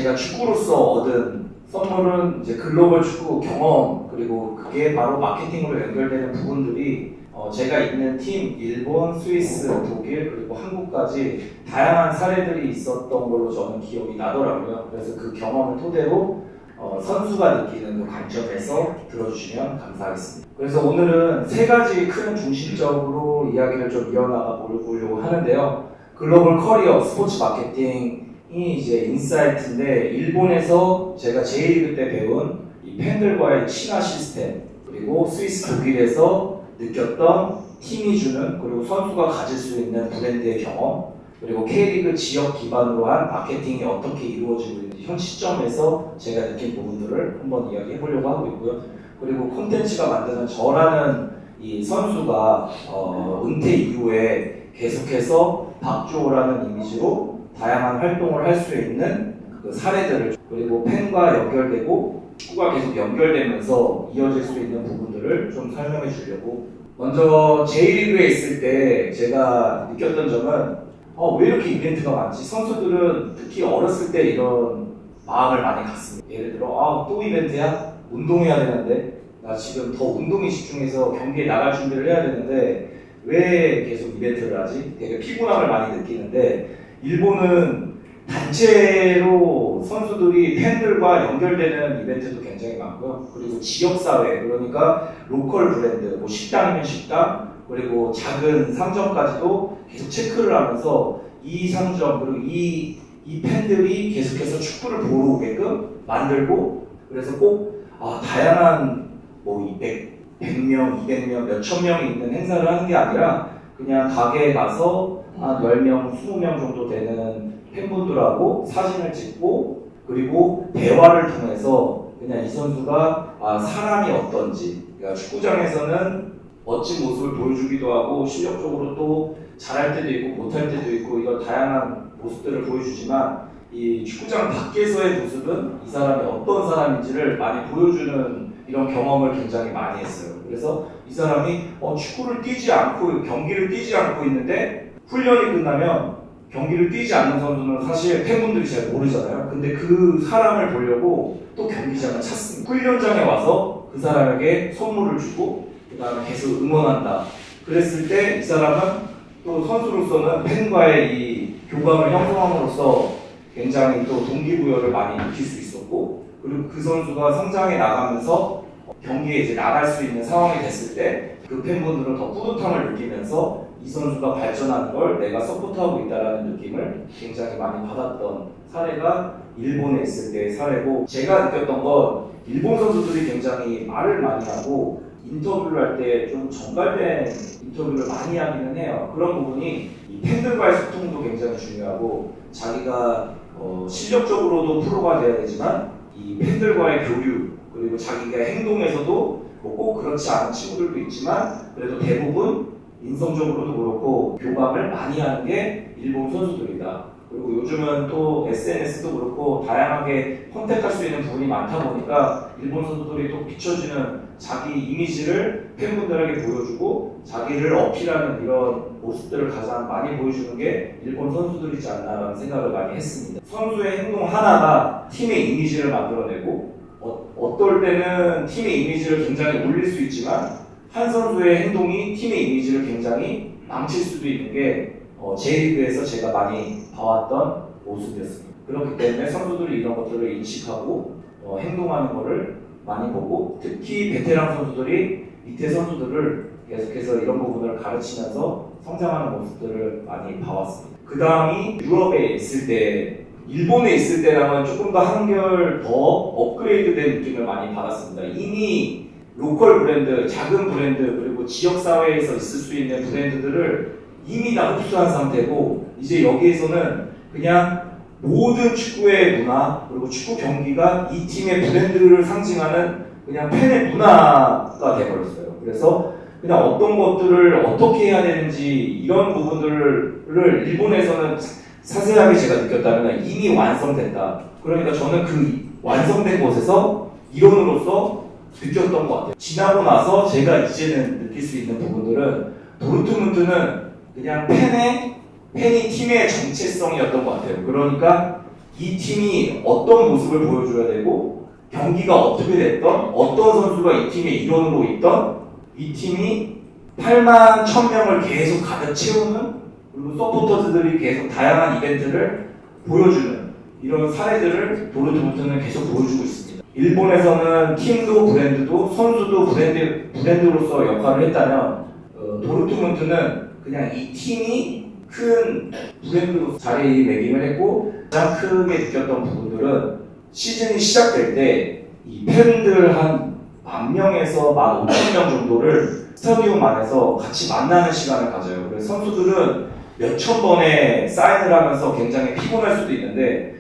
제가 축구로서 얻은 선물은 이제 글로벌 축구 경험, 그리고 그게 바로 마케팅으로 연결되는 부분들이 제가 있는 팀, 일본, 스위스, 독일, 그리고 한국까지 다양한 사례들이 있었던 걸로 저는 기억이 나더라고요. 그래서 그 경험을 토대로 선수가 느끼는 그 관점에서 들어주시면 감사하겠습니다. 그래서 오늘은 세 가지 큰 중심적으로 이야기를 좀 이어나가 보려고 하는데요. 글로벌 커리어, 스포츠 마케팅이 이제 인사이트인데, 일본에서 제가 J리그 때 배운 이 팬들과의 친화 시스템, 그리고 스위스, 독일에서 느꼈던 팀이 주는, 그리고 선수가 가질 수 있는 브랜드의 경험, 그리고 K리그 지역 기반으로 한 마케팅이 어떻게 이루어지고 있는지 현 시점에서 제가 느낀 부분들을 한번 이야기해 보려고 하고 있고요. 그리고 콘텐츠가 만드는 저라는 이 선수가 은퇴 이후에 계속해서 박주호라는 이미지로 다양한 활동을 할 수 있는 그 사례들을, 그리고 팬과 연결되고 축구가 계속 연결되면서 이어질 수 있는 부분들을 좀 설명해 주려고. 먼저 J리그에 있을 때 제가 느꼈던 점은 왜 이렇게 이벤트가 많지? 선수들은 특히 어렸을 때 이런 마음을 많이 갖습니다. 예를 들어 또 이벤트야? 운동해야 되는데, 나 지금 더 운동에 집중해서 경기에 나갈 준비를 해야 되는데 왜 계속 이벤트를 하지? 되게 피곤함을 많이 느끼는데, 일본은 단체로 선수들이 팬들과 연결되는 이벤트도 굉장히 많고요. 그리고 지역사회, 그러니까 로컬 브랜드, 뭐 식당이면 식당, 그리고 작은 상점까지도 계속 체크를 하면서 이 상점, 그리고 이 팬들이 계속해서 축구를 보러 오게끔 만들고, 그래서 꼭 다양한 뭐 100명, 200명, 몇천 명이 있는 행사를 하는 게 아니라 그냥 가게에 가서 한 10명, 20명 정도 되는 팬분들하고 사진을 찍고, 그리고 대화를 통해서 그냥 이 선수가 사람이 어떤지, 그러니까 축구장에서는 멋진 모습을 보여주기도 하고 실력적으로 또 잘할 때도 있고 못할 때도 있고 이런 다양한 모습들을 보여주지만, 이 축구장 밖에서의 모습은 이 사람이 어떤 사람인지를 많이 보여주는 이런 경험을 굉장히 많이 했어요. 그래서 이 사람이 축구를 뛰지 않고, 경기를 뛰지 않고 있는데 훈련이 끝나면 경기를 뛰지 않는 선수는 사실 팬분들이 잘 모르잖아요. 근데 그 사람을 보려고 또 경기장을 찾습니다. 훈련장에 와서 그 사람에게 선물을 주고 그 다음에 계속 응원한다. 그랬을 때 이 사람은 또 선수로서는 팬과의 이 교감을 형성함으로써 굉장히 또 동기부여를 많이 느낄 수 있었고, 그리고 그 선수가 성장해 나가면서 경기에 이제 나갈 수 있는 상황이 됐을 때 그 팬분들은 더 뿌듯함을 느끼면서 이 선수가 발전하는 걸 내가 서포트하고 있다는 느낌을 굉장히 많이 받았던 사례가 일본에 있을 때의 사례고, 제가 느꼈던 건 일본 선수들이 굉장히 말을 많이 하고 인터뷰를 할 때 좀 정갈된 인터뷰를 많이 하기는 해요. 그런 부분이 이 팬들과의 소통도 굉장히 중요하고, 자기가 실력적으로도 프로가 돼야 되지만 이 팬들과의 교류, 그리고 자기가 행동에서도 꼭 그렇지 않은 친구들도 있지만 그래도 대부분 인성적으로도 그렇고 교감을 많이 하는 게 일본 선수들이다. 그리고 요즘은 또 SNS도 그렇고 다양하게 컨택할 수 있는 부분이 많다 보니까 일본 선수들이 또 비춰지는 자기 이미지를 팬분들에게 보여주고 자기를 어필하는 이런 모습들을 가장 많이 보여주는 게 일본 선수들이지 않나라는 생각을 많이 했습니다. 선수의 행동 하나가 팀의 이미지를 만들어내고, 어떨 때는 팀의 이미지를 굉장히 올릴 수 있지만 한 선수의 행동이 팀의 이미지를 굉장히 망칠 수도 있는 게 J리그에서 제가 많이 봐왔던 모습이었습니다. 그렇기 때문에 선수들이 이런 것들을 인식하고 행동하는 것을 많이 보고, 특히 베테랑 선수들이 밑에 선수들을 계속해서 이런 부분을 가르치면서 성장하는 모습들을 많이 봐왔습니다. 그 다음이 유럽에 있을 때, 일본에 있을 때랑은 조금 더 한결 더 업그레이드된 느낌을 많이 받았습니다. 이미 로컬 브랜드, 작은 브랜드, 그리고 지역사회에서 있을 수 있는 브랜드들을 이미 다 흡수한 상태고, 이제 여기에서는 그냥 모든 축구의 문화, 그리고 축구 경기가 이 팀의 브랜드를 상징하는 그냥 팬의 문화가 되어버렸어요. 그래서 그냥 어떤 것들을 어떻게 해야 되는지 이런 부분들을 일본에서는 자세하게 제가 느꼈다면 이미 완성됐다. 그러니까 저는 그 완성된 곳에서 이론으로서 느꼈던 것 같아요. 지나고 나서 제가 이제는 느낄 수 있는 부분들은 도르트문트는 그냥 팬이 팀의 정체성이었던 것 같아요. 그러니까 이 팀이 어떤 모습을 보여줘야 되고 경기가 어떻게 됐던 어떤 선수가 이 팀의 일원으로 있던 이 팀이 8만 1000명을 계속 가득 채우는 그리고 서포터즈들이 계속 다양한 이벤트를 보여주는 이런 사례들을 도르트문트는 계속 보여주고 있습니다. 일본에서는 팀도 브랜드도 선수도 브랜드로서 역할을 했다면 도르트문트는 그냥 이 팀이 큰 브랜드로 자리매김을 했고 가장 크게 느꼈던 부분들은 시즌이 시작될 때 이 팬들 한 10,000명에서 15,000명 정도를 스타디움 안에서 같이 만나는 시간을 가져요. 그래서 선수들은 몇천 번의 사인을 하면서 굉장히 피곤할 수도 있는데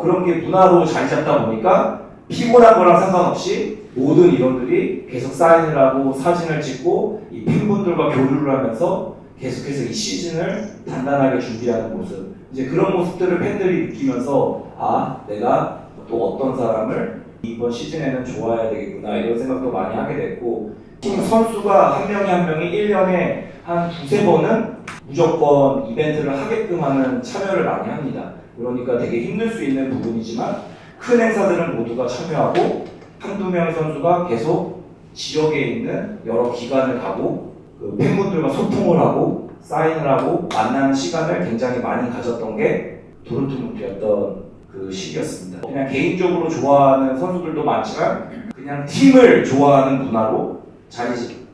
그런 게 문화로 자리 잡다 보니까 피곤한 거랑 상관없이 모든 인원들이 계속 사인을 하고 사진을 찍고 이 팬분들과 교류를 하면서 계속해서 이 시즌을 단단하게 준비하는 모습 이제 그런 모습들을 팬들이 느끼면서 아 내가 또 어떤 사람을 이번 시즌에는 좋아해야 되겠구나 이런 생각도 많이 하게 됐고 팀 선수가 한 명이 한 명이 1년에 한 2-3번은 무조건 이벤트를 하게끔 하는 참여를 많이 합니다. 그러니까 되게 힘들 수 있는 부분이지만 큰 행사들은 모두가 참여하고 한두 명의 선수가 계속 지역에 있는 여러 기관을 가고 그 팬분들과 소통을 하고 사인을 하고 만나는 시간을 굉장히 많이 가졌던 게 도르트문트였던 그 시기였습니다. 그냥 개인적으로 좋아하는 선수들도 많지만 그냥 팀을 좋아하는 문화로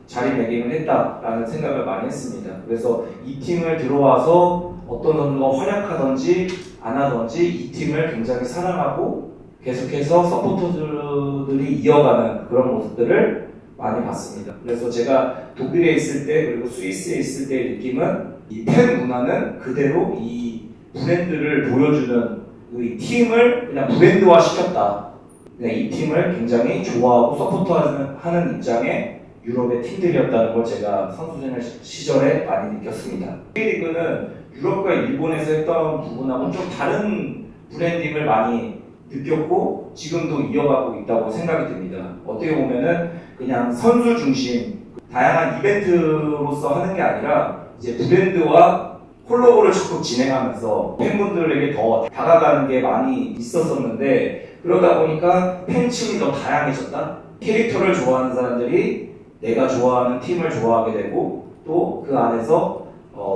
자리매김을 했다라는 생각을 많이 했습니다. 그래서 이 팀을 들어와서 어떤 선수가 활약하든지 안 하든지 이 팀을 굉장히 사랑하고 계속해서 서포터들이 이어가는 그런 모습들을 많이 봤습니다. 그래서 제가 독일에 있을 때 그리고 스위스에 있을 때의 느낌은 이 팬 문화는 그대로 이 브랜드를 보여주는 이 팀을 그냥 브랜드화 시켰다. 그냥 이 팀을 굉장히 좋아하고 서포트하는 입장의 유럽의 팀들이었다는 걸 제가 선수 시절에 많이 느꼈습니다. K리그는 유럽과 일본에서 했던 부분하고는 좀 다른 브랜딩을 많이 느꼈고 지금도 이어가고 있다고 생각이 듭니다. 어떻게 보면은 그냥 선수 중심 다양한 이벤트로서 하는 게 아니라 이제 브랜드와 콜라보를 적극 진행하면서 팬분들에게 더 다가가는 게 많이 있었었는데 그러다 보니까 팬층이 더 다양해졌다. 캐릭터를 좋아하는 사람들이 내가 좋아하는 팀을 좋아하게 되고 또 그 안에서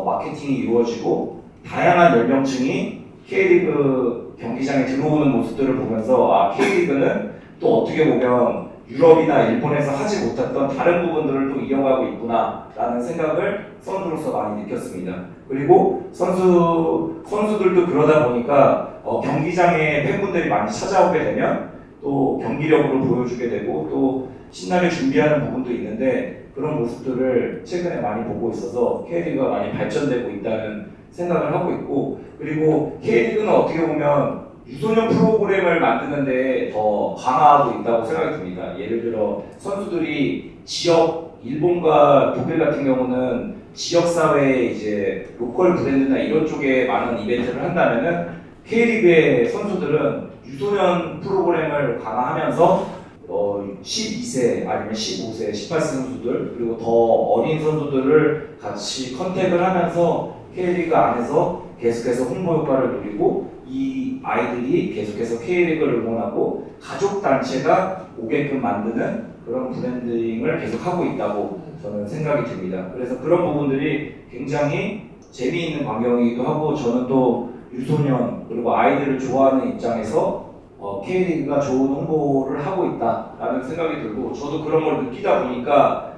마케팅이 이루어지고 다양한 연령층이 K리그 경기장에 들어오는 모습들을 보면서 아 K리그는 또 어떻게 보면 유럽이나 일본에서 하지 못했던 다른 부분들을 또 이어가고 있구나 라는 생각을 선수로서 많이 느꼈습니다. 그리고 선수들도 그러다 보니까 경기장에 팬분들이 많이 찾아오게 되면 또 경기력으로 보여주게 되고 또 신나게 준비하는 부분도 있는데 그런 모습들을 최근에 많이 보고 있어서 K리그가 많이 발전되고 있다는 생각을 하고 있고 그리고 K리그는 어떻게 보면 유소년 프로그램을 만드는데 더 강화하고 있다고 생각이 듭니다. 예를 들어 선수들이 지역 일본과 독일 같은 경우는 지역사회에 이제 로컬 브랜드나 이런 쪽에 많은 이벤트를 한다면은 K리그의 선수들은 유소년 프로그램을 강화하면서 12세 아니면 15세, 18세 선수들 그리고 더 어린 선수들을 같이 컨택을 하면서 K리그 안에서 계속해서 홍보 효과를 누리고 이 아이들이 계속해서 K리그를 응원하고 가족단체가 오게끔 만드는 그런 브랜딩을 계속하고 있다고 저는 생각이 듭니다. 그래서 그런 부분들이 굉장히 재미있는 광경이기도 하고 저는 또 유소년 그리고 아이들을 좋아하는 입장에서 K리그가 좋은 홍보를 하고 있다라는 생각이 들고 저도 그런 걸 느끼다 보니까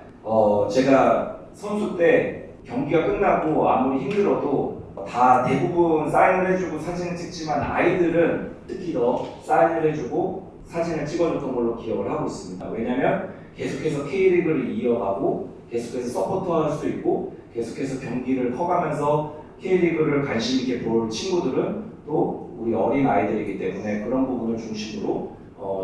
제가 선수 때 경기가 끝나고 아무리 힘들어도 다 대부분 사인을 해주고 사진을 찍지만 아이들은 특히 더 사인을 해주고 사진을 찍어줬던 걸로 기억을 하고 있습니다. 왜냐면 계속해서 K리그를 이어가고 계속해서 서포트할 수 있고 계속해서 경기를 커가면서 K리그를 관심 있게 볼 친구들은 또 우리 어린 아이들이기 때문에 그런 부분을 중심으로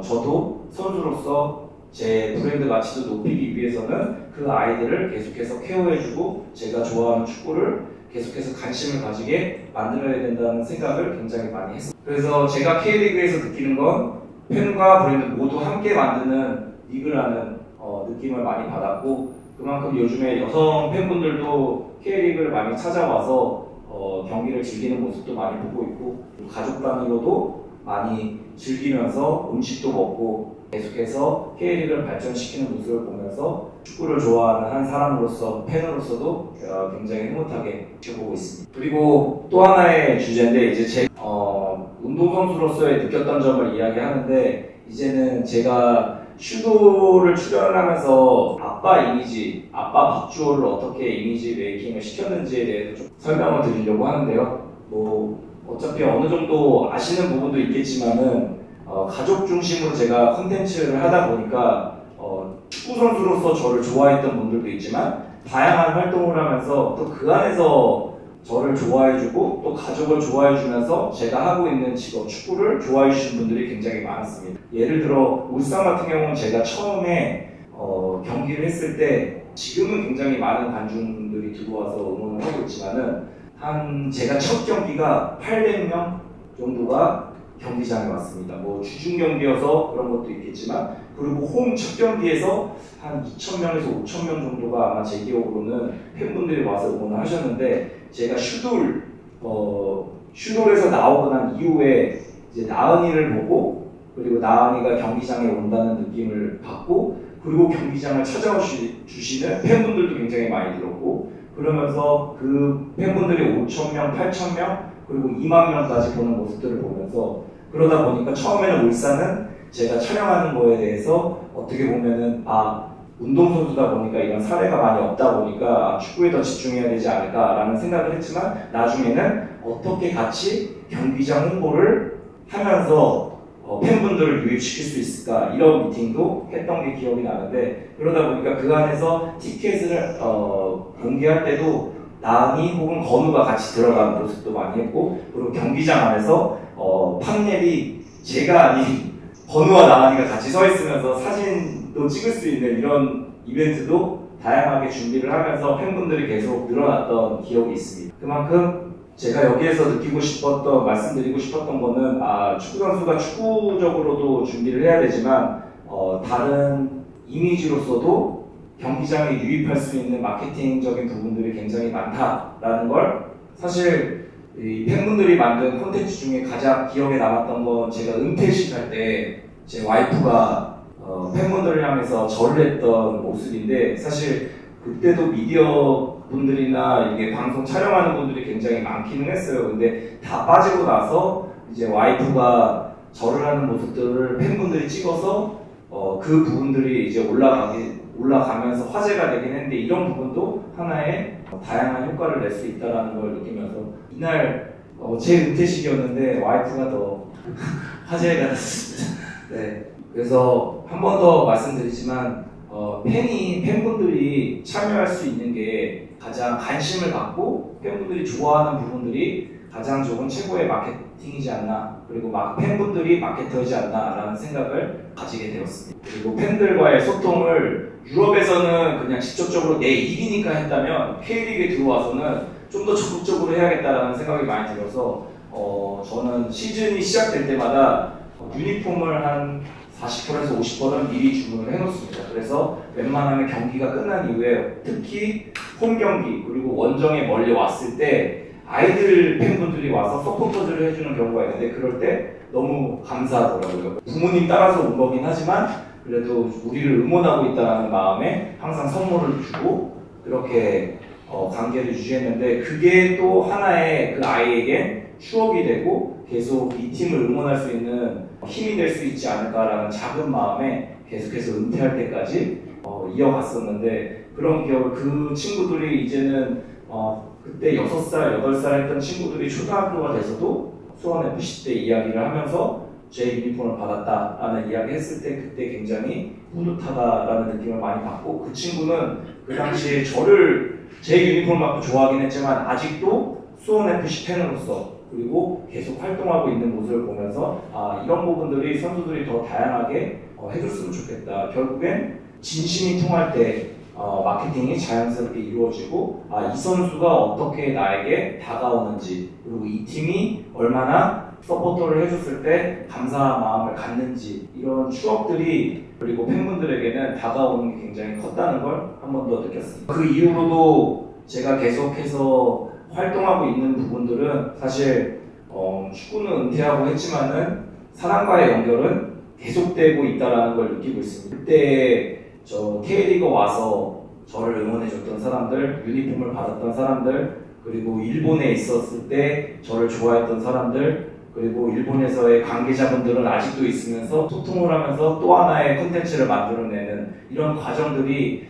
저도 선수로서 제 브랜드 가치도 높이기 위해서는 그 아이들을 계속해서 케어해주고 제가 좋아하는 축구를 계속해서 관심을 가지게 만들어야 된다는 생각을 굉장히 많이 했습니다. 그래서 제가 K리그에서 느끼는 건 팬과 브랜드 모두 함께 만드는 리그라는 느낌을 많이 받았고 그만큼 요즘에 여성 팬분들도 K리그를 많이 찾아와서 경기를 즐기는 모습도 많이 보고 있고 가족 단위로도 많이 즐기면서 음식도 먹고 계속해서 K리그를 발전시키는 모습을 보면서 축구를 좋아하는 한 사람으로서 팬으로서도 굉장히 흐뭇하게 지켜보고 있습니다. 그리고 또 하나의 주제인데 이제 제 운동선수로서의 느꼈던 점을 이야기하는데 이제는 제가 슈도를 출연을 하면서 아빠 이미지, 아빠 박주호를 어떻게 이미지 메이킹을 시켰는지에 대해서 좀 설명을 드리려고 하는데요. 뭐 어차피 어느 정도 아시는 부분도 있겠지만은 가족 중심으로 제가 콘텐츠를 하다 보니까 축구 선수로서 저를 좋아했던 분들도 있지만 다양한 활동을 하면서 또 그 안에서 저를 좋아해주고 또 가족을 좋아해주면서 제가 하고 있는 직업 축구를 좋아해주시는 분들이 굉장히 많았습니다. 예를 들어 울산 같은 경우는 제가 처음에 경기를 했을 때 지금은 굉장히 많은 관중들이 들어와서 응원을 하고 있지만은 제가 첫 경기가 800명 정도가 경기장에 왔습니다. 뭐 주중 경기여서 그런 것도 있겠지만 그리고 홈 첫 경기에서 한 2,000명에서 5,000명 정도가 아마 제 기억으로는 팬분들이 와서 응원을 하셨는데 제가 슈돌에서 나오고 난 이후에 이제 나은이를 보고 그리고 나은이가 경기장에 온다는 느낌을 받고 그리고 경기장을 찾아와 주시는 팬분들도 굉장히 많이 들었고 그러면서 그 팬분들이 5,000명, 8,000명 그리고 2만 명까지 보는 모습들을 보면서 그러다 보니까 처음에는 울산은 제가 촬영하는 거에 대해서 어떻게 보면은 운동선수다 보니까 이런 사례가 많이 없다 보니까 축구에 더 집중해야 되지 않을까라는 생각을 했지만 나중에는 어떻게 같이 경기장 홍보를 하면서 팬분들을 유입시킬 수 있을까 이런 미팅도 했던 게 기억이 나는데 그러다 보니까 그 안에서 티켓을 공개할 때도 나은이 혹은 건우가 같이 들어가는 모습도 많이 했고 그리고 경기장 안에서 판넬이 제가 아닌 건우와 나은이가 같이 서 있으면서 사진도 찍을 수 있는 이런 이벤트도 다양하게 준비를 하면서 팬분들이 계속 늘어났던 기억이 있습니다. 그만큼 제가 여기에서 말씀드리고 싶었던 거는 축구 선수가 축구적으로도 준비를 해야 되지만 다른 이미지로서도 경기장에 유입할 수 있는 마케팅적인 부분들이 굉장히 많다라는 걸 사실 이 팬분들이 만든 콘텐츠 중에 가장 기억에 남았던 건 제가 은퇴식 할 때 제 와이프가 팬분들을 향해서 절을 했던 모습인데 사실 그때도 미디어 분들이나 이게 방송 촬영하는 분들이 굉장히 많기는 했어요. 근데 다 빠지고 나서 이제 와이프가 절을 하는 모습들을 팬분들이 찍어서 그 부분들이 이제 올라가면서 화제가 되긴 했는데 이런 부분도 하나의 다양한 효과를 낼 수 있다는 걸 느끼면서 이날 제 은퇴식이었는데 와이프가 더 화제가 됐습니다. 네, 그래서 한 번 더 말씀드리지만 팬분들이 참여할 수 있는 게 가장 관심을 갖고 팬분들이 좋아하는 부분들이 가장 좋은 최고의 마케팅이지 않나 그리고 팬분들이 마케터이지 않나라는 생각을 가지게 되었습니다. 그리고 팬들과의 소통을 유럽에서는 그냥 직접적으로 내 일이니까 했다면 K리그에 들어와서는 좀 더 적극적으로 해야겠다라는 생각이 많이 들어서 저는 시즌이 시작될 때마다 유니폼을 한 40%에서 50%는 미리 주문을 해놓습니다. 그래서 웬만하면 경기가 끝난 이후에 특히 홈 경기 그리고 원정에 멀리 왔을 때 아이들 팬분들이 와서 서포터즈를 해주는 경우가 있는데 그럴 때 너무 감사하더라고요. 부모님 따라서 온 거긴 하지만 그래도 우리를 응원하고 있다는 마음에 항상 선물을 주고 그렇게 관계를 유지했는데 그게 또 하나의 그 아이에게 추억이 되고 계속 이 팀을 응원할 수 있는 힘이 될 수 있지 않을까라는 작은 마음에 계속해서 은퇴할 때까지 이어갔었는데 그런 기억을 그 친구들이 이제는 그때 6살, 8살 했던 친구들이 초등학교가 돼서도 수원FC 때 이야기를 하면서 제 유니폼을 받았다라는 이야기 했을 때 그때 굉장히 뿌듯하다라는 느낌을 많이 받고 그 친구는 그 당시에 제 유니폼을 받고 좋아하긴 했지만 아직도 수원FC 팬으로서 그리고 계속 활동하고 있는 모습을 보면서 이런 부분들이 선수들이 더 다양하게 해줬으면 좋겠다. 결국엔 진심이 통할 때 마케팅이 자연스럽게 이루어지고 이 선수가 어떻게 나에게 다가오는지 그리고 이 팀이 얼마나 서포터를 해줬을 때 감사한 마음을 갖는지 이런 추억들이 그리고 팬분들에게는 다가오는 게 굉장히 컸다는 걸 한 번 더 느꼈습니다. 그 이후로도 제가 계속해서 활동하고 있는 부분들은 사실 축구는 은퇴하고 했지만은 사람과의 연결은 계속되고 있다는 걸 느끼고 있습니다. 그때 저 K리그 와서 저를 응원해줬던 사람들, 유니폼을 받았던 사람들, 그리고 일본에 있었을 때 저를 좋아했던 사람들, 그리고 일본에서의 관계자분들은 아직도 있으면서 소통을 하면서 또 하나의 콘텐츠를 만들어내는 이런 과정들이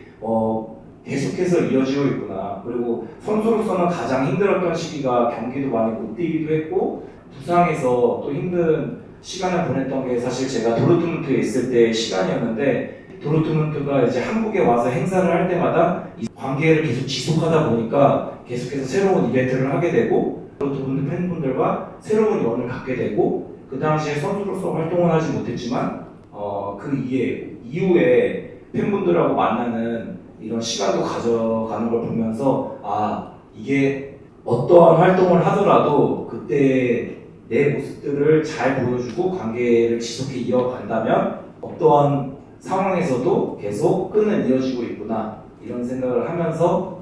계속해서 이어지고 있구나. 그리고 선수로서는 가장 힘들었던 시기가 경기도 많이 못 뛰기도 했고 부상해서 또 힘든 시간을 보냈던 게 사실 제가 도르트문트에 있을 때의 시간이었는데, 도르트문트가 이제 한국에 와서 행사를 할 때마다 이 관계를 계속 지속하다 보니까 계속해서 새로운 이벤트를 하게 되고 도르트문트 팬분들과 새로운 연을 갖게 되고, 그 당시에 선수로서 활동은 하지 못했지만 그 이후에 팬분들하고 만나는 이런 시간도 가져가는 걸 보면서 이게 어떠한 활동을 하더라도 그때 내 모습들을 잘 보여주고 관계를 지속해 이어간다면 어떠한 상황에서도 계속 끈은 이어지고 있구나, 이런 생각을 하면서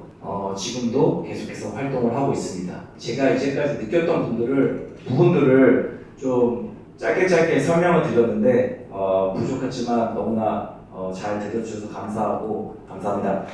지금도 계속해서 활동을 하고 있습니다. 제가 이제까지 느꼈던 부분들을 좀 짧게 설명을 드렸는데 부족했지만 너무나 잘 들어주셔서 감사합니다.